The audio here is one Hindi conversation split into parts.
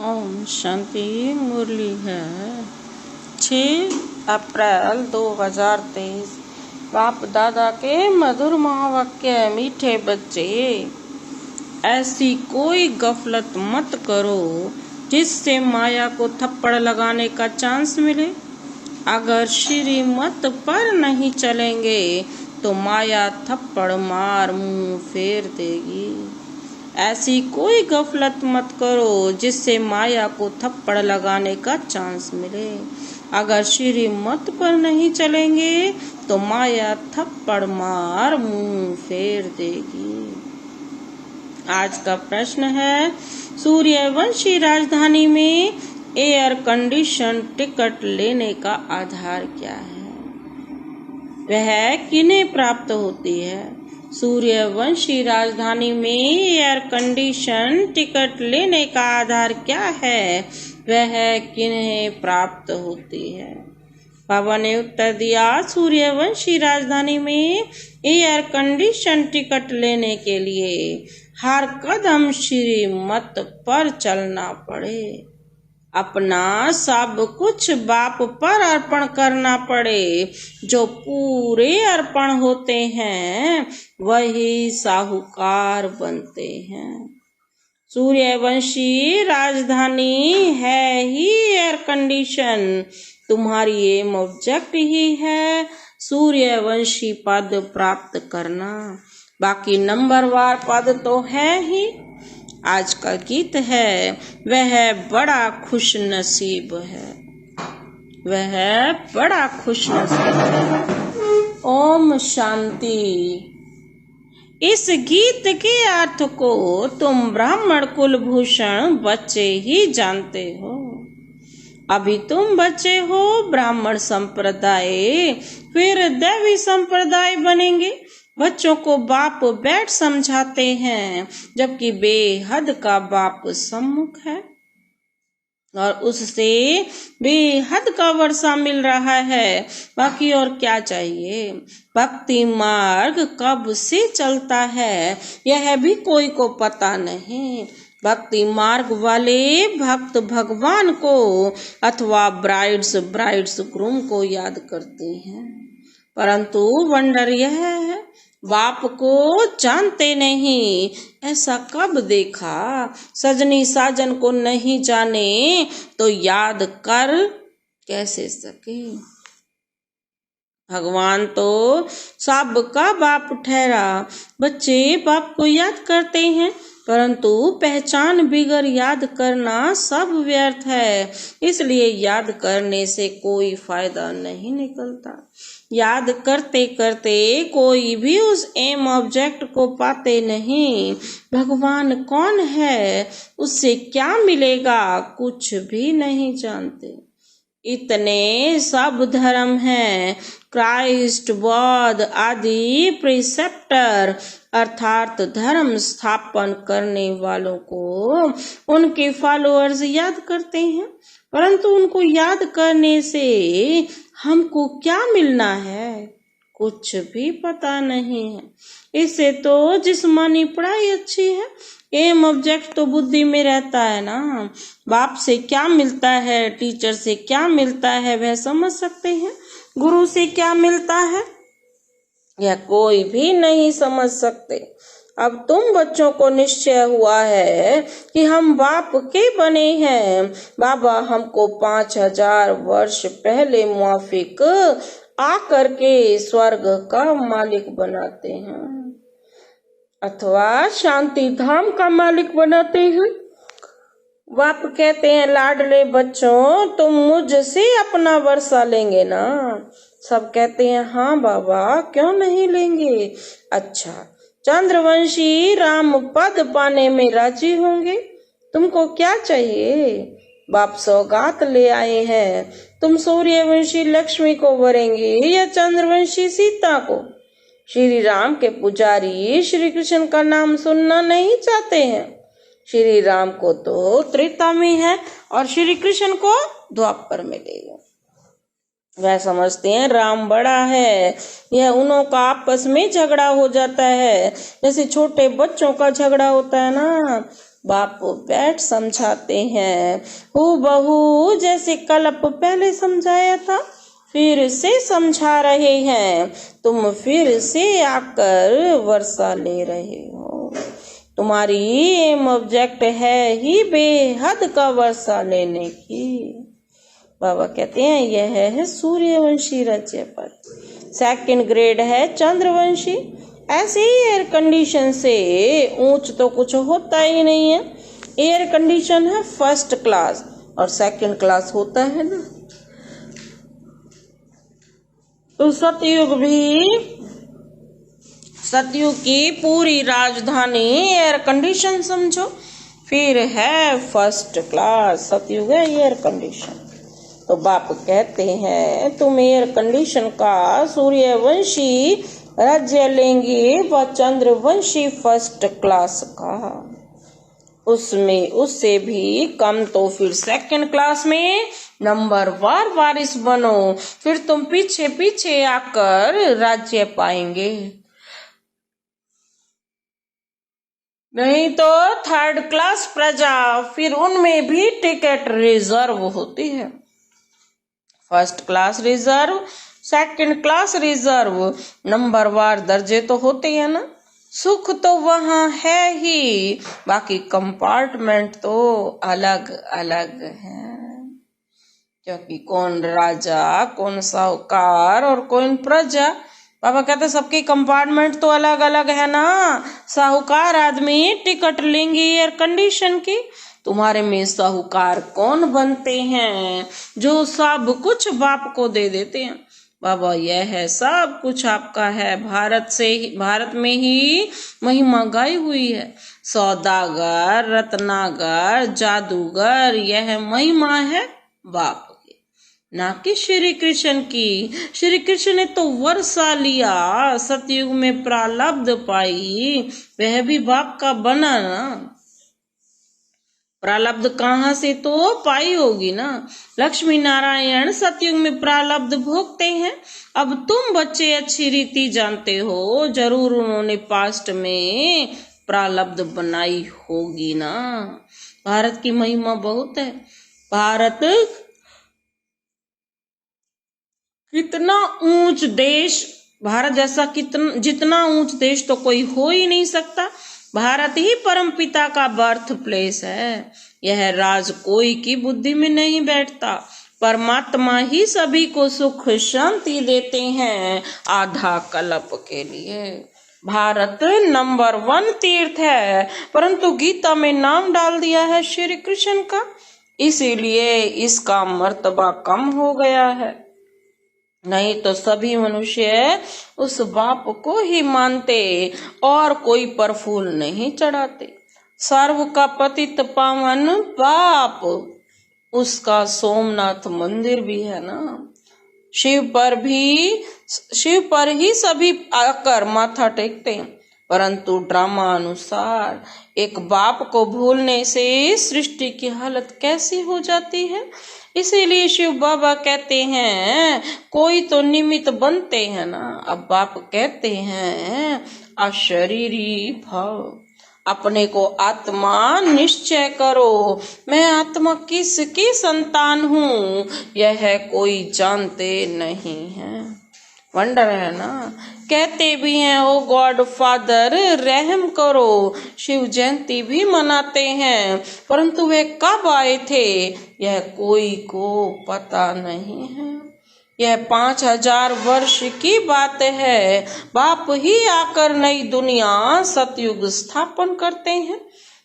ओम शांति। मुरली है 6 अप्रैल 2023। बाप दादा के मधुर महावाक्य। मीठे बच्चे, ऐसी कोई गफलत मत करो जिससे माया को थप्पड़ लगाने का चांस मिले। अगर श्रीमत पर नहीं चलेंगे तो माया थप्पड़ मार मुंह फेर देगी। ऐसी कोई गफलत मत करो जिससे माया को थप्पड़ लगाने का चांस मिले। अगर श्रीमत पर नहीं चलेंगे तो माया थप्पड़ मार मुंह फेर देगी। आज का प्रश्न है, सूर्यवंशी राजधानी में एयर कंडीशन टिकट लेने का आधार क्या है? वह किन्हें प्राप्त होती है? सूर्यवंशी राजधानी में एयर कंडीशन टिकट लेने का आधार क्या है? वह किन्हें प्राप्त होती है? बाबा ने उत्तर दिया, सूर्यवंशी राजधानी में एयर कंडीशन टिकट लेने के लिए हर कदम श्रीमत पर चलना पड़े। अपना सब कुछ बाप पर अर्पण करना पड़े। जो पूरे अर्पण होते हैं वही साहूकार बनते हैं। सूर्यवंशी राजधानी है ही एयर कंडीशन। तुम्हारी एम ऑब्जेक्ट ही है सूर्यवंशी पद प्राप्त करना। बाकी नंबरवार पद तो है ही। आज का गीत है, वह बड़ा खुश नसीब है। वह बड़ा खुश नसीब है। ओम शांति। इस गीत के अर्थ को तुम ब्राह्मण कुलभूषण बच्चे ही जानते हो। अभी तुम बच्चे हो, ब्राह्मण संप्रदाय फिर दैवी संप्रदाय बनेंगे। बच्चों को बाप बैठ समझाते हैं, जबकि बेहद का बाप सम्मुख है और उससे बेहद का वर्षा मिल रहा है। बाकी और क्या चाहिए? भक्ति मार्ग कब से चलता है यह भी कोई को पता नहीं। भक्ति मार्ग वाले भक्त भगवान को अथवा ब्राइड्स ग्रूम को याद करते हैं, परंतु वंडर यह है, बाप को जानते नहीं। ऐसा कब देखा? सजनी साजन को नहीं जाने तो याद कर कैसे सके? भगवान तो सबका बाप ठहरा। बच्चे बाप को याद करते हैं, परंतु पहचान बिगर याद करना सब व्यर्थ है। इसलिए याद करने से कोई फायदा नहीं निकलता। याद करते करते कोई भी उस एम ऑब्जेक्ट को पाते नहीं। भगवान कौन है, उससे क्या मिलेगा, कुछ भी नहीं जानते। इतने सब धर्म हैं, क्राइस्ट, बौद्ध आदि प्रिसेप्टर अर्थात धर्म स्थापन करने वालों को उनके फॉलोअर्स याद करते हैं, परंतु उनको याद करने से हमको क्या मिलना है, कुछ भी पता नहीं है। इससे तो जिस्मानी पढ़ाई अच्छी है। एम ऑब्जेक्ट तो बुद्धि में रहता है ना। बाप से क्या मिलता है, टीचर से क्या मिलता है वह समझ सकते हैं। गुरु से क्या मिलता है यह कोई भी नहीं समझ सकते। अब तुम बच्चों को निश्चय हुआ है कि हम बाप के बने हैं। बाबा हमको 5000 वर्ष पहले मुआफिक आकर के स्वर्ग का मालिक बनाते हैं अथवा शांति धाम का मालिक बनाते हैं। बाप कहते हैं, लाडले बच्चों तुम मुझसे अपना वर्षा लेंगे ना? सब कहते हैं, हाँ बाबा क्यों नहीं लेंगे। अच्छा, चंद्रवंशी राम पद पाने में राजी होंगे? तुमको क्या चाहिए? बाप सौगात ले आए हैं। तुम सूर्यवंशी लक्ष्मी को वरेंगे या चंद्रवंशी सीता को? श्री राम के पुजारी श्री कृष्ण का नाम सुनना नहीं चाहते हैं। श्री राम को तो त्रेता में है और श्री कृष्ण को द्वापर में मिलेगा। वह समझते हैं राम बड़ा है। यह उन्हों का आपस में झगड़ा हो जाता है, जैसे छोटे बच्चों का झगड़ा होता है ना। बाप बैठ समझाते हैं, हूबहू जैसे कल पहले समझाया था, फिर से समझा रहे हैं। तुम फिर से आकर वर्षा ले रहे हो। तुम्हारी एम ऑब्जेक्ट है ही बेहद का वर्षा लेने की। बाबा कहते हैं यह है सूर्यवंशी राज्यपाल, सेकंड ग्रेड है चंद्रवंशी। ऐसे ही एयर कंडीशन से ऊंच तो कुछ होता ही नहीं है। एयर कंडीशन है फर्स्ट क्लास और सेकंड क्लास होता है ना। तो सतयुग की पूरी राजधानी एयर कंडीशन समझो, फिर है फर्स्ट क्लास। सतयुग है एयर कंडीशन। तो बाप कहते हैं तुम एयर कंडीशन का सूर्यवंशी राज्य लेंगे व चंद्रवंशी फर्स्ट क्लास का, उसमें उससे भी कम तो फिर सेकंड क्लास में नंबर वारिस बनो। फिर तुम पीछे पीछे आकर राज्य पाएंगे, नहीं तो थर्ड क्लास प्रजा, फिर उनमें भी टिकट रिजर्व होती है। First class reserve, second class reserve, number वार दर्जे तो होते हैं ना। सुख तो वहां है ही, बाकी कंपार्टमेंट तो अलग अलग है, क्योंकि कौन राजा, कौन साहूकार और कौन प्रजा। बाबा कहते सबकी कंपार्टमेंट तो अलग अलग है ना। साहूकार आदमी टिकट लेंगे एयर कंडीशन की। तुम्हारे में साहूकार कौन बनते हैं, जो सब कुछ बाप को दे देते हैं। बाबा यह है सब कुछ आपका है, भारत में ही महिमा गाई हुई है। सौदागर, रत्नागर, जादूगर, यह महिमा है बाप की, ना कि श्री कृष्ण की। श्री कृष्ण ने तो वर्षा लिया, सतयुग में प्रारब्ध पाई, वह भी बाप का बना ना। प्रारब्ध कहाँ से तो पाई होगी ना। लक्ष्मी नारायण सतयुग में प्रारब्ध भोगते हैं। अब तुम बच्चे अच्छी रीति जानते हो, जरूर उन्होंने पास्ट में प्रारब्ध बनाई होगी ना। भारत की महिमा बहुत है। भारत कितना ऊंच देश, भारत जैसा जितना ऊंच देश तो कोई हो ही नहीं सकता। भारत ही परमपिता का बर्थ प्लेस है। यह राज कोई की बुद्धि में नहीं बैठता। परमात्मा ही सभी को सुख शांति देते हैं आधा कल्प के लिए। भारत नंबर 1 तीर्थ है, परंतु गीता में नाम डाल दिया है श्री कृष्ण का, इसीलिए इसका मर्तबा कम हो गया है। नहीं तो सभी मनुष्य उस बाप को ही मानते और कोई पर फूल नहीं चढ़ाते। सर्व का पतित पावन बाप, उसका सोमनाथ मंदिर भी है ना। शिव पर ही सभी आकर माथा टेकते हैं, परंतु ड्रामा अनुसार एक बाप को भूलने से सृष्टि की हालत कैसी हो जाती है। इसीलिए शिव बाबा कहते हैं कोई तो निमित्त बनते हैं ना। अब बाप कहते हैं अशरीरी भव, अपने को आत्मा निश्चय करो। मैं आत्मा किसकी संतान हूँ यह कोई जानते नहीं है। वंडर है ना। कहते भी हैं ओ गॉड फादर रहम करो, शिव जयंती भी मनाते हैं, परंतु वे कब आए थे यह कोई को पता नहीं है। यह 5000 वर्ष की बात है। बाप ही आकर नई दुनिया सतयुग स्थापन करते हैं।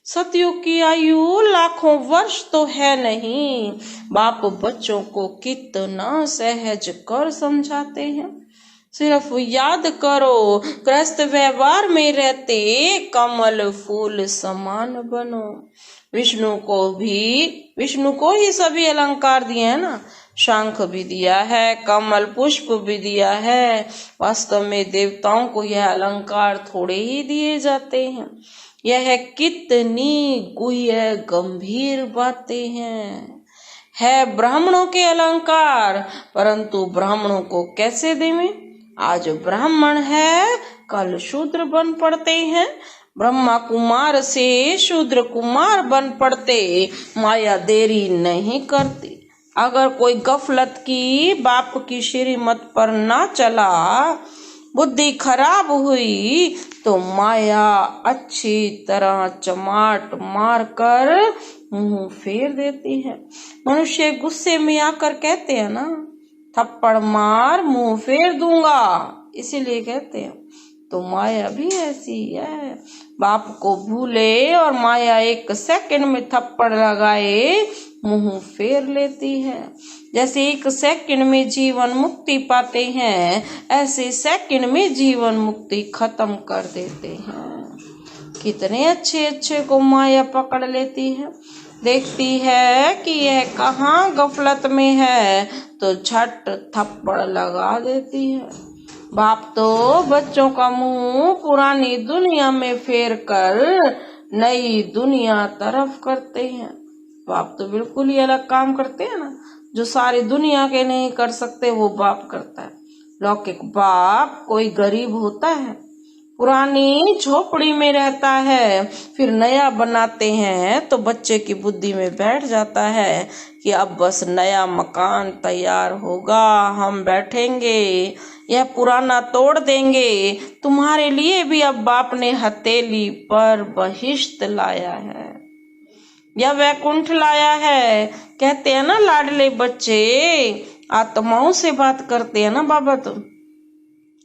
सतयुग की आयु लाखों वर्ष तो है नहीं। बाप बच्चों को कितना सहज कर समझाते हैं। सिर्फ याद करो, गृहस्थ व्यवहार में रहते कमल फूल समान बनो। विष्णु को ही सभी अलंकार दिए हैं ना। शंख भी दिया है, कमल पुष्प भी दिया है। वास्तव में देवताओं को यह अलंकार थोड़े ही दिए जाते हैं। यह कितनी गुह्य गंभीर बातें हैं। है ब्राह्मणों के अलंकार, परंतु ब्राह्मणों को कैसे देवें? आज ब्राह्मण है, कल शूद्र बन पड़ते हैं। ब्रह्मा कुमार से शूद्र कुमार बन पड़ते, माया देरी नहीं करती। अगर कोई गफलत की बाप की श्रीमत पर ना चला, बुद्धि खराब हुई, तो माया अच्छी तरह चमाट मार कर मुंह फेर देती है। मनुष्य गुस्से में आकर कहते हैं ना, थप्पड़ मार मुंह फेर दूंगा, इसीलिए कहते हैं। तो माया भी ऐसी है, बाप को भूले और माया 1 सेकंड में थप्पड़ लगाए मुंह फेर लेती है। जैसे 1 सेकंड में जीवन मुक्ति पाते हैं, ऐसे सेकंड में जीवन मुक्ति खत्म कर देते हैं। कितने अच्छे अच्छे को माया पकड़ लेती है। देखती है कि यह कहाँ गफलत में है, तो झट थप्पड़ लगा देती है। बाप तो बच्चों का मुंह पुरानी दुनिया में फेर कर नई दुनिया तरफ करते हैं। बाप तो बिल्कुल ही अलग काम करते हैं ना, जो सारी दुनिया के नहीं कर सकते वो बाप करता है। लौकिक बाप कोई गरीब होता है, पुरानी झोपड़ी में रहता है, फिर नया बनाते हैं तो बच्चे की बुद्धि में बैठ जाता है कि अब बस नया मकान तैयार होगा, हम बैठेंगे, यह पुराना तोड़ देंगे। तुम्हारे लिए भी अब बाप ने हथेली पर बहिश्त लाया है या वैकुंठ लाया है। कहते हैं ना लाडले बच्चे आत्माओं से बात करते हैं ना बाबा, तुम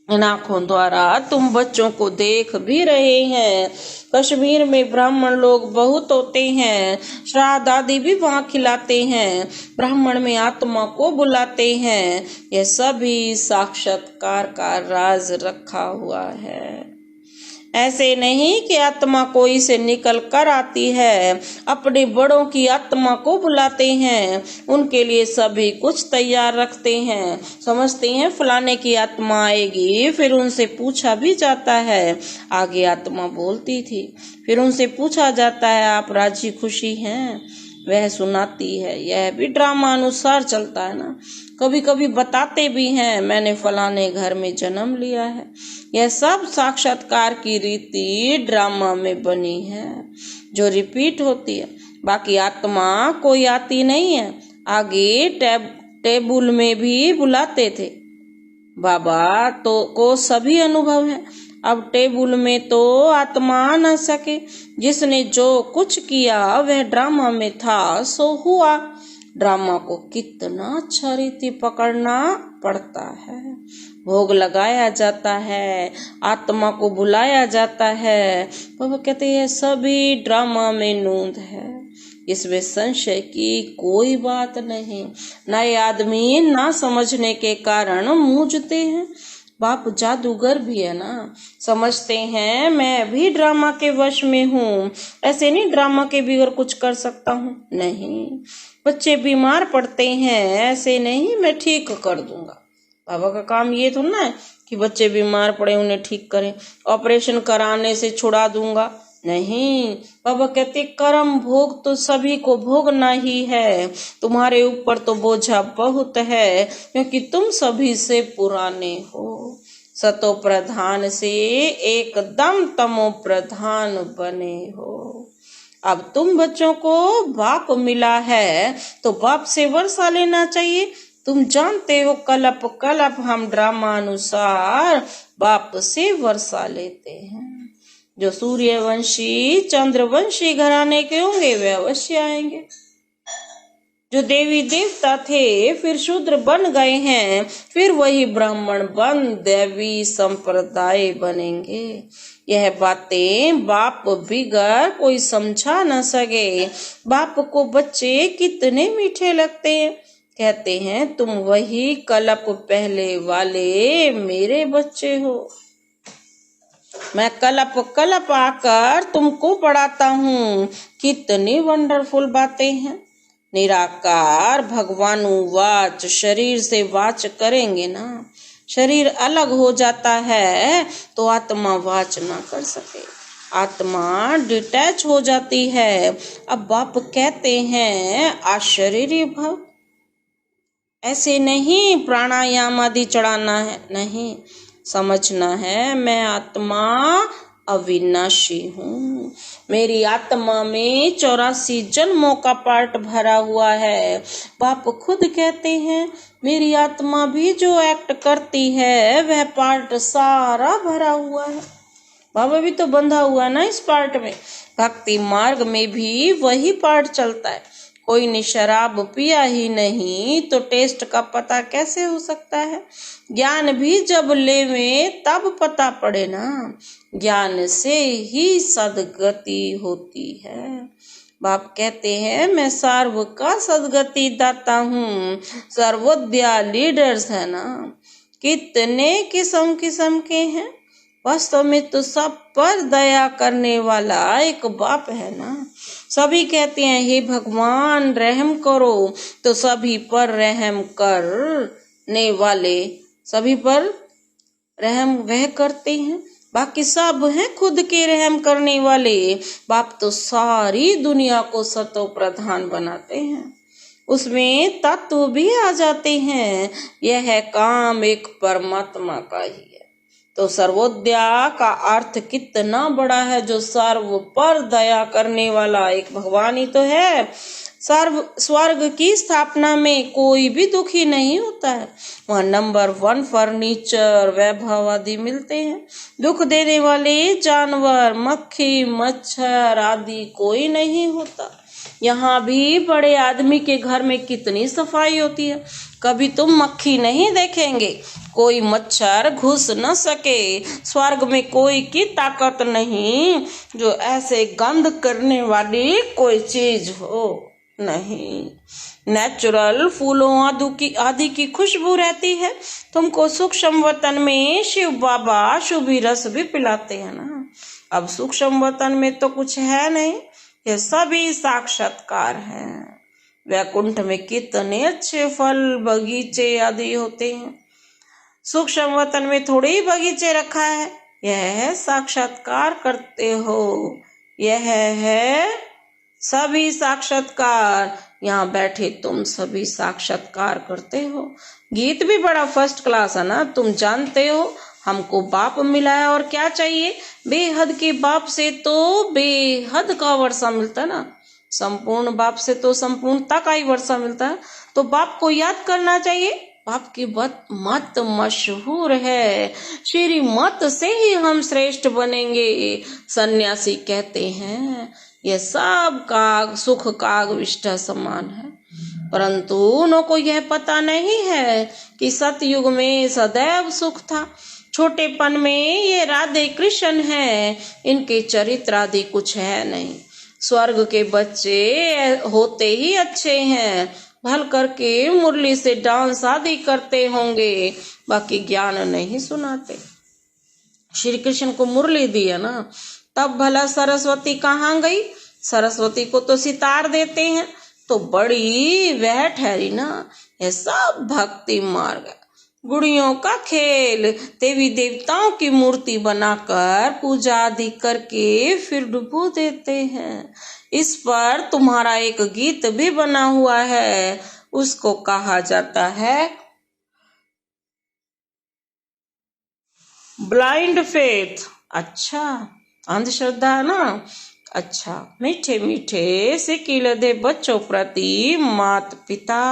इन आंखों द्वारा तुम बच्चों को देख भी रहे हैं। कश्मीर में ब्राह्मण लोग बहुत होते हैं, श्राद्ध आदि भी वहाँ खिलाते हैं, ब्राह्मण में आत्मा को बुलाते हैं। यह सभी साक्षात्कार का राज रखा हुआ है। ऐसे नहीं कि आत्मा कोई से निकल कर आती है, अपने बड़ों की आत्मा को बुलाते हैं, उनके लिए सभी कुछ तैयार रखते हैं। समझते हैं फलाने की आत्मा आएगी, फिर उनसे पूछा भी जाता है। आगे आत्मा बोलती थी, फिर उनसे पूछा जाता है आप राजी खुशी हैं, वह सुनाती है। यह भी ड्रामा अनुसार चलता है ना। कभी कभी बताते भी हैं मैंने फलाने घर में जन्म लिया है। यह सब साक्षात्कार की रीति ड्रामा में बनी है, जो रिपीट होती है। बाकी आत्मा कोई आती नहीं है। आगे टेबुल में भी बुलाते थे बाबा तो को सभी अनुभव है। अब टेबुल में तो आत्मा आ न सके। जिसने जो कुछ किया वह ड्रामा में था, सो हुआ। ड्रामा को कितना अच्छा रीति पकड़ना पड़ता है। भोग लगाया जाता है, आत्मा को बुलाया जाता है। बाबा कहते हैं सभी ड्रामा में नूंद है, इसमें संशय की कोई बात नहीं। नए आदमी ना समझने के कारण मूझते हैं। बाप जादूगर भी है ना, समझते हैं मैं भी ड्रामा के वश में हूँ, ऐसे नहीं ड्रामा के बगैर कुछ कर सकता हूँ। नहीं, बच्चे बीमार पड़ते हैं, ऐसे नहीं मैं ठीक कर दूंगा। बाबा का काम ये तो ना है कि बच्चे बीमार पड़े उन्हें ठीक करें, ऑपरेशन कराने से छुड़ा दूंगा। नहीं, बाबा कहते कर्म भोग तो सभी को भोगना ही है। तुम्हारे ऊपर तो बोझा बहुत है, क्योंकि तुम सभी से पुराने हो। सतो प्रधान से एकदम तमो प्रधान बने हो। अब तुम बच्चों को बाप मिला है तो बाप से वर्षा लेना चाहिए। तुम जानते हो कलप कलप हम ड्रामा अनुसार बाप से वर्षा लेते हैं। जो सूर्यवंशी चंद्रवंशी घराने के होंगे वे अवश्य आएंगे। जो देवी देवता थे फिर शूद्र बन गए हैं, फिर वही ब्राह्मण बन देवी संप्रदाय बनेंगे। यह बातें बाप बिगर कोई समझा न सके। बाप को बच्चे कितने मीठे लगते हैं। कहते हैं तुम वही कलप पहले वाले मेरे बच्चे हो। मैं कलप कलप आकर तुमको पढ़ाता हूँ। कितनी वंडरफुल बातें हैं। निराकार भगवान वाच शरीर से वाच करेंगे ना, शरीर अलग हो जाता है तो आत्मा वाच ना कर सके। आत्मा डिटैच हो जाती है। अब बाप कहते हैं अशरीरी भव, ऐसे नहीं प्राणायाम आदि चढ़ाना है, नहीं, समझना है मैं आत्मा अविनाशी हूँ। मेरी आत्मा में 84 जन्मों का पार्ट भरा हुआ है। बाप खुद कहते हैं मेरी आत्मा भी जो एक्ट करती है वह पार्ट सारा भरा हुआ है। बाबा भी तो बंधा हुआ है ना इस पार्ट में। भक्ति मार्ग में भी वही पार्ट चलता है। कोई ने शराब पिया ही नहीं तो टेस्ट का पता कैसे हो सकता है। ज्ञान भी जब लेवें तब पता पड़े ना, ज्ञान से ही सदगति होती है। बाप कहते हैं मैं सर्व का सदगति दाता हूँ। सर्वोदया लीडर्स है ना, कितने किस्म किस्म के हैं। वास्तव में तो सब पर दया करने वाला एक बाप है ना। सभी कहते हैं हे भगवान रहम करो, तो सभी पर रहम करने वाले, सभी पर रहम वह करते हैं, बाकी सब हैं खुद के रहम करने वाले। बाप तो सारी दुनिया को सतो प्रधान बनाते हैं, उसमें तत्व भी आ जाते हैं। यह काम एक परमात्मा का ही है। तो सर्वोदया का अर्थ कितना बड़ा है, जो सर्व पर दया करने वाला एक भगवान ही तो है। सर्व स्वर्ग की स्थापना में कोई भी दुखी नहीं होता है। वहाँ नंबर 1 फर्नीचर वैभव आदि मिलते हैं। दुख देने वाले जानवर मक्खी मच्छर आदि कोई नहीं होता। यहाँ भी बड़े आदमी के घर में कितनी सफाई होती है, कभी तुम मक्खी नहीं देखेंगे, कोई मच्छर घुस न सके। स्वर्ग में कोई की ताकत नहीं जो ऐसे गंध करने वाली कोई चीज हो, नहीं। नेचुरल फूलों आदि की खुशबू रहती है। तुमको सूक्ष्म वतन में शिव बाबा शुभी रस भी पिलाते हैं ना। अब सूक्ष्म वतन में तो कुछ है नहीं, ये सभी साक्षात्कार है। वैकुंठ में कितने अच्छे फल बगीचे आदि होते हैं। सूक्ष्म वतन में थोड़े ही बगीचे रखा है, यह है साक्षात्कार करते हो, यह है सभी साक्षात्कार। यहाँ बैठे तुम सभी साक्षात्कार करते हो। गीत भी बड़ा फर्स्ट क्लास है ना। तुम जानते हो हमको बाप मिला है और क्या चाहिए। बेहद के बाप से तो बेहद का वर्षा मिलता ना, संपूर्ण बाप से तो संपूर्णता का ही वर्षा मिलता है। तो बाप को याद करना चाहिए। बाप की मत मशहूर है, श्री मत से ही हम श्रेष्ठ बनेंगे। सन्यासी कहते हैं यह सब का सुख कागविष्ठा समान है, परंतु उनको यह पता नहीं है कि सतयुग में सदैव सुख था। छोटेपन में ये राधे कृष्ण है, इनके चरित्र आदि कुछ है नहीं। स्वर्ग के बच्चे होते ही अच्छे हैं, भल करके मुरली से डांस आदि करते होंगे, बाकी ज्ञान नहीं सुनाते। श्री कृष्ण को मुरली दी है ना, तब भला सरस्वती कहाँ गई। सरस्वती को तो सितार देते हैं, तो बड़ी वह ठहरी ना। यह सब भक्ति मार्ग है, गुड़ियों का खेल। देवी देवताओं की मूर्ति बनाकर पूजा आदि करके फिर डुबो देते हैं। इस पर तुम्हारा एक गीत भी बना हुआ है, उसको कहा जाता है ब्लाइंड फेथ। अच्छा, अंधश्रद्धा है ना। अच्छा, मीठे मीठे सिक्के लदे बच्चों प्रति माता पिता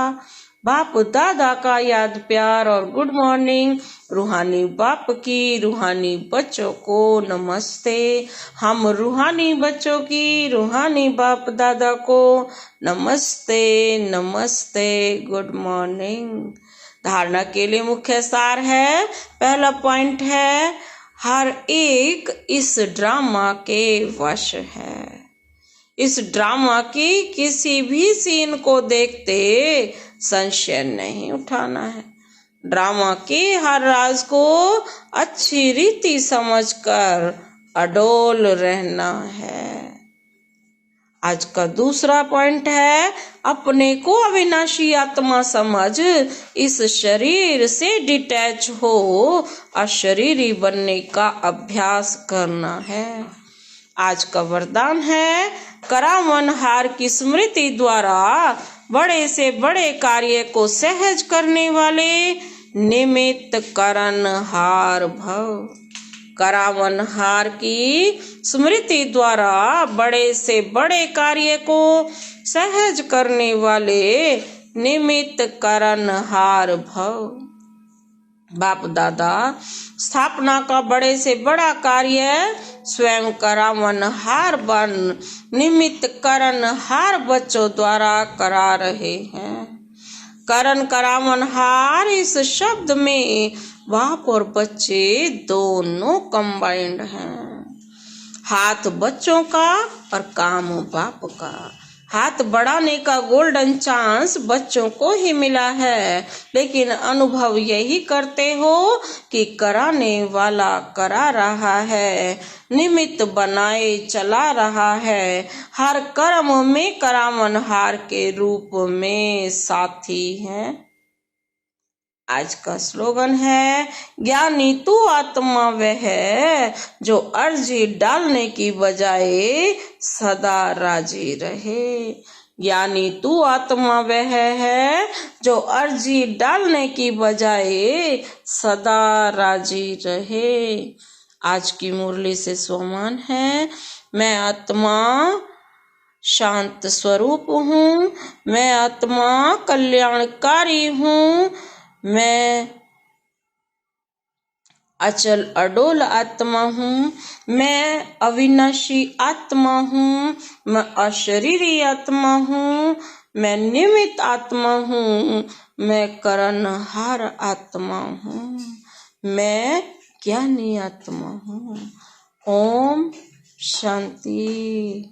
बाप दादा का याद प्यार और गुड मॉर्निंग। रूहानी बाप की रूहानी बच्चों को नमस्ते। हम रूहानी बच्चों की रूहानी बाप दादा को नमस्ते नमस्ते, गुड मॉर्निंग। धारणा के लिए मुख्य सार है। पहला पॉइंट है हर एक इस ड्रामा के वश है। इस ड्रामा की किसी भी सीन को देखते संशय नहीं उठाना है। ड्रामा के हर राज को अच्छी रीति समझकर अडोल रहना है। आज का दूसरा पॉइंट है अपने को अविनाशी आत्मा समझ इस शरीर से डिटैच हो अशरीरी बनने का अभ्यास करना है। आज का वरदान है, करावनहार की स्मृति द्वारा बड़े से बड़े कार्य को सहज करने वाले निमित्त करनहार भव। करावनहार की स्मृति द्वारा बड़े से बड़े कार्य को सहज करने वाले निमित्त करनहार भव। बाप दादा स्थापना का बड़े से बड़ा कार्य स्वयं करावनहार बन निमित्त करनहार बच्चों द्वारा करा रहे हैं। करण करावनहार इस शब्द में बाप और बच्चे दोनों कंबाइंड हैं। हाथ बच्चों का और काम बाप का। हाथ बढ़ाने का गोल्डन चांस बच्चों को ही मिला है, लेकिन अनुभव यही करते हो कि कराने वाला करा रहा है, निमित्त बनाए चला रहा है, हर कर्म में करावनहार के रूप में साथी है। आज का स्लोगन है, ज्ञानी तू आत्मा वह है जो अर्जी डालने की बजाय सदा राजी रहे। ज्ञानी तू आत्मा वह है जो अर्जी डालने की बजाय सदा राजी रहे। आज की मुरली से स्वमान है, मैं आत्मा शांत स्वरूप हूँ, मैं आत्मा कल्याणकारी हूँ, मैं अचल अडोल आत्मा हूँ, मैं अविनाशी आत्मा हूँ, मैं अशरीरी आत्मा हूँ, मैं निमित्त आत्मा हूँ, मैं करनहार आत्मा हूँ, मैं ज्ञानी आत्मा हूँ। ओम शांति।